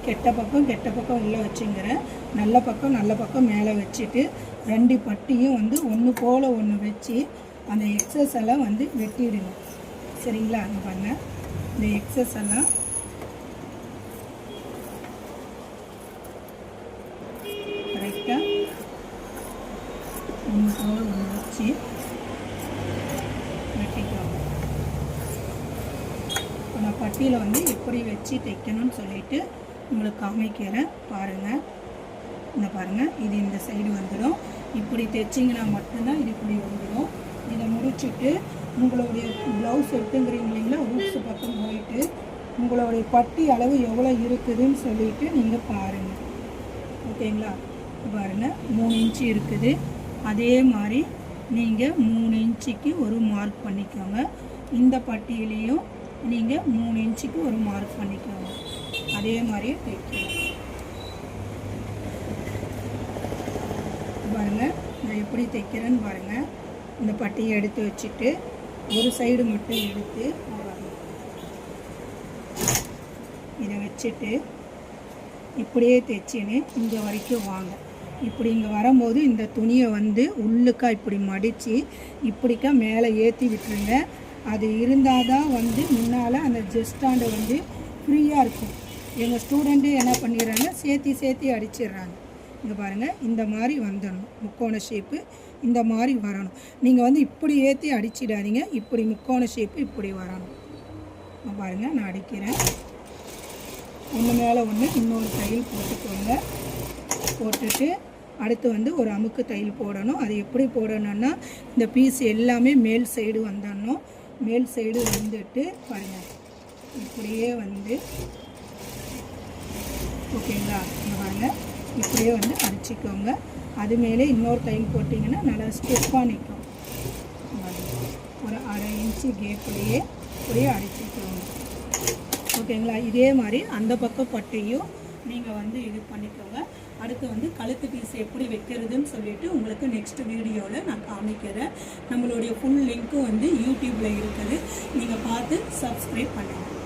கெட்ட பக்கம் உள்ளே வச்சுங்கிறேன். நல்ல பக்கம் மேலே வச்சுட்டு 2 பட்டியும் வந்து ஒன்று போல் ஒன்று வச்சு அந்த எக்ஸஸ் எல்லாம் வந்து வெட்டிடுங்க. சரிங்களா? அங்கே பாருங்கள், இந்த எக்ஸஸ் எல்லாம் கரெக்டாக ஒன்று போல் ஒன்று வச்சு வெட்டிக்கோங்க. இப்போ நான் பட்டியில் வந்து எப்படி வச்சு தைக்கணும்னு சொல்லிட்டு உங்களுக்கு காமிக்கிறேன் பாருங்கள். இந்த பாருங்கள், இது இந்த சைடு வந்துடும். இப்படி தைச்சிங்கன்னா மட்டும்தான் இது இப்படி வந்துடும். இதை முடிச்சுட்டு உங்களுடைய ப்ளவுஸ் எடுத்துங்கிறீங்க இல்லைங்களா, ரூட்ஸு பக்கம் போயிட்டு உங்களுடைய பட்டி அளவு எவ்வளோ இருக்குதுன்னு சொல்லிட்டு நீங்கள் பாருங்கள். ஓகேங்களா? பாருங்கள் 3 இன்ச்சு இருக்குது. அதே மாதிரி நீங்கள் 3 இன்ச்சுக்கு ஒரு மார்க் பண்ணிக்கோங்க. இந்த பட்டியிலையும் நீங்கள் 3 இன்ச்சுக்கு ஒரு மார்க் பண்ணிக்கோங்க. அதே மாதிரியே தைக்கணும். பாருங்கள், நான் எப்படி தைக்கிறேன்னு பாருங்கள். இந்த பட்டியை எடுத்து வச்சுட்டு ஒரு சைடு மட்டும் எடுத்து இதை வச்சுட்டு இப்படியே தைச்சின்னு இங்கே வரைக்கும் வாங்க. இப்படி இங்கே வரும்போது இந்த துணியை வந்து உள்ளுக்கா இப்படி மடித்து இப்படிக்கா மேலே ஏற்றி விட்டுருங்க. அது இருந்தால் தான் வந்து முன்னால் அந்த ஜெஸ்டாண்டை வந்து ஃப்ரீயாக இருக்கும். எங்கள் ஸ்டூடெண்ட்டு என்ன பண்ணிடுறாங்க, சேர்த்தி அடிச்சிடுறாங்க. இங்கே பாருங்கள், இந்த மாதிரி வந்துடணும். முக்கோண ஷேப்பு இந்த மாதிரி வரணும். நீங்கள் வந்து இப்படி ஏற்றி அடிச்சிடாதீங்க. இப்படி முக்கோண ஷேப்பு இப்படி வரணும். பாருங்கள், நான் அடிக்கிறேன். ஒன்று மேலே ஒன்று இன்னொரு தையல் போட்டுக்கோங்க. போட்டுட்டு அடுத்து வந்து ஒரு அமுக்கு தையல் போடணும். அது எப்படி போடணும்னா, இந்த பீஸ் எல்லாமே மேல் சைடு வந்துடணும். மேல் சைடு வந்துட்டு பாருங்கள், இப்படியே வந்து ஓகேங்களா? இங்கே பாருங்கள், இப்படியே வந்து அடிச்சிக்கோங்க. அது மேலே இன்னொரு தையல் போட்டிங்கன்னா நல்லா ஸ்டெப்பாக நிற்கும். ஒரு 1/2 இன்ச்சு கேப்லேயே இப்படியே அடிச்சிக்கோங்க. ஓகேங்களா? இதே மாதிரி அந்த பக்கம் பட்டையும் நீங்கள் வந்து இது பண்ணிக்கோங்க. அடுத்து வந்து கழுத்து பீஸ் எப்படி வைக்கிறதுன்னு சொல்லிட்டு உங்களுக்கு நெக்ஸ்ட் வீடியோவில் நான் காமிக்கிறேன். நம்மளுடைய ஃபுல் லிங்க்கும் வந்து யூடியூப்பில் இருக்குது. நீங்கள் பார்த்து சப்ஸ்கிரைப் பண்ணுங்கள்.